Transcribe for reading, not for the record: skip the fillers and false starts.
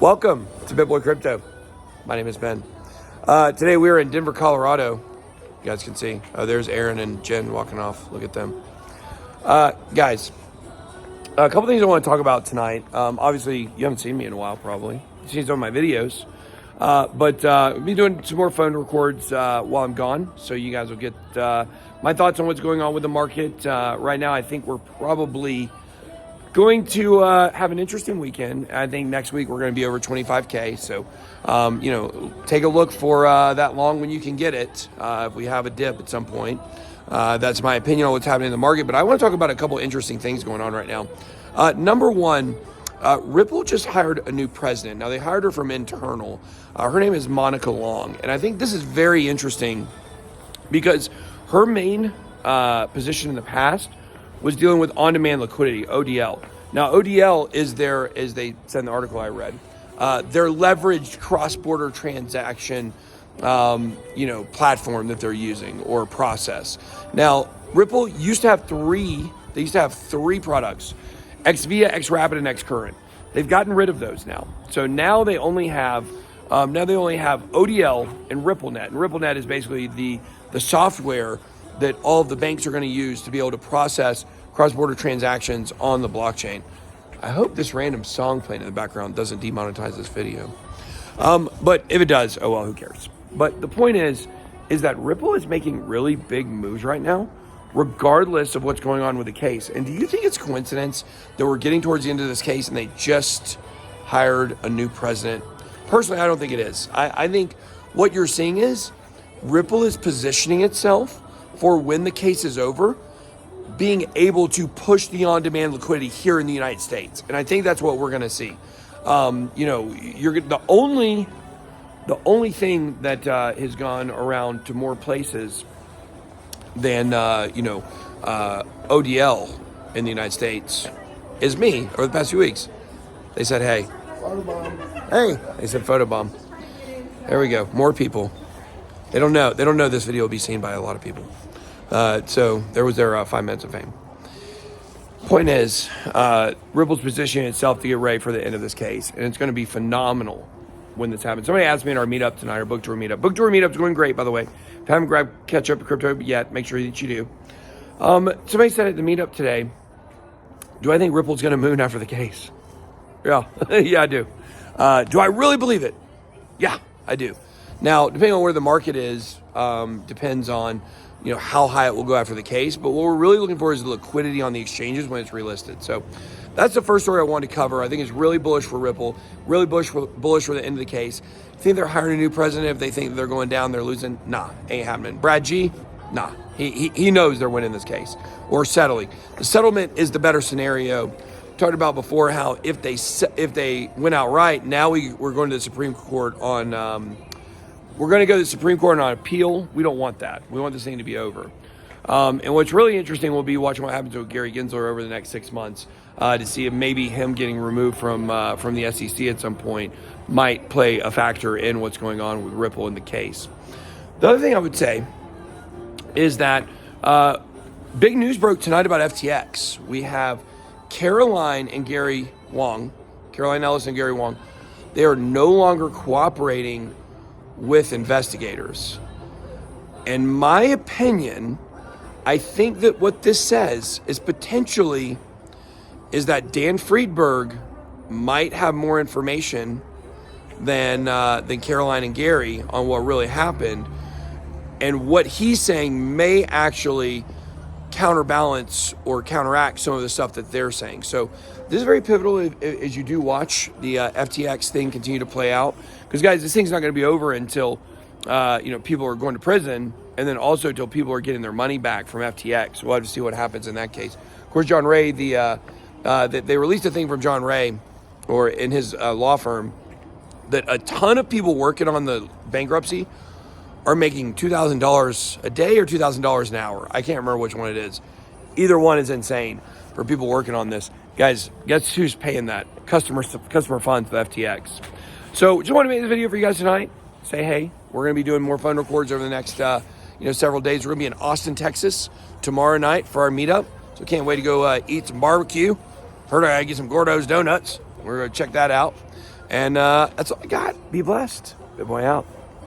Welcome to BitBoy Crypto. My name is Ben. Today we are in Denver, Colorado. You guys can see. There's Aaron and Jen walking off. Look at them. Guys, a couple things I want to talk about tonight. Obviously, you haven't seen me in a while, probably. You've seen some of my videos. But we'll be doing some more phone records while I'm gone. So you guys will get my thoughts on what's going on with the market. Right now, I think we're probably going to have an interesting weekend. I think next week we're going to be over 25K. So, take a look for that long when you can get it. If we have a dip at some point, that's my opinion on what's happening in the market. But I want to talk about a couple interesting things going on right now. Number one, Ripple just hired a new president. Now, they hired her from internal. Her name is Monica Long. And I think this is very interesting because her main position in the past was dealing with on-demand liquidity, ODL. Now, ODL is as they said in the article I read, their leveraged cross-border transaction, platform that they're using or process. Now, Ripple used to have three products, XVIA, XRapid, and XCurrent. They've gotten rid of those now. So now they only have ODL and RippleNet. And RippleNet is basically the software that all of the banks are going to use to be able to process cross-border transactions on the blockchain. I hope this random song playing in the background doesn't demonetize this video. But if it does, oh well, who cares? But the point is that Ripple is making really big moves right now, regardless of what's going on with the case. And do you think it's coincidence that we're getting towards the end of this case and they just hired a new president? Personally, I don't think it is. I think what you're seeing is Ripple is positioning itself for when the case is over, being able to push the on-demand liquidity here in the United States. And I think that's what we're going to see. The only thing that has gone around to more places than ODL in the United States is me over the past few weeks. They said, hey. Photobomb. Hey. They said photobomb. There we go. More people. They don't know this video will be seen by a lot of people. So there was their 5 minutes of fame. Point is, Ripple's positioning itself to get ready for the end of this case. And it's going to be phenomenal when this happens. Somebody asked me in our meetup tonight, our book tour meetup. Book tour meetup's going great, by the way. If you haven't grabbed catch up to crypto yet, make sure that you do. Somebody said at the meetup today, do I think Ripple's going to moon after the case? Yeah, yeah, I do. Do I really believe it? Yeah, I do. Now, depending on where the market is, depends on how high it will go after the case. But what we're really looking for is the liquidity on the exchanges when it's relisted. So that's the first story I wanted to cover. I think it's really bullish for Ripple, really bullish for the end of the case. Think they're hiring a new president if they think they're going down, they're losing? Nah, ain't happening. Brad G? Nah, he knows they're winning this case or settling. The settlement is the better scenario. We talked about before how if they went out right, now we're going to the Supreme Court on... We're going to go to the Supreme Court on appeal. We don't want that. We want this thing to be over. And what's really interesting will be watching what happens with Gary Gensler over the next 6 months to see if maybe him getting removed from the SEC at some point might play a factor in what's going on with Ripple in the case. The other thing I would say is that big news broke tonight about FTX. We have Caroline Ellis and Gary Wang. They are no longer cooperating with investigators. In my opinion, I think that what this says is potentially is that Dan Friedberg might have more information than Caroline and Gary on what really happened, and what he's saying may actually counterbalance or counteract some of the stuff that they're saying. So this is very pivotal as you do watch the FTX thing continue to play out. Because, guys, this thing's not going to be over until, people are going to prison, and then also until people are getting their money back from FTX. We'll have to see what happens in that case. Of course, John Ray, they released a thing from John Ray, or in his law firm, that a ton of people working on the bankruptcy are making $2,000 a day or $2,000 an hour. I can't remember which one it is. Either one is insane for people working on this. Guys, guess who's paying that? Customer funds, the FTX. So just want to make this video for you guys tonight. Say, hey, we're going to be doing more phone records over the next, several days. We're going to be in Austin, Texas tomorrow night for our meetup. So can't wait to go eat some barbecue. Heard I got to get some Gordo's donuts. We're going to check that out. And that's all I got. Be blessed. Good boy out.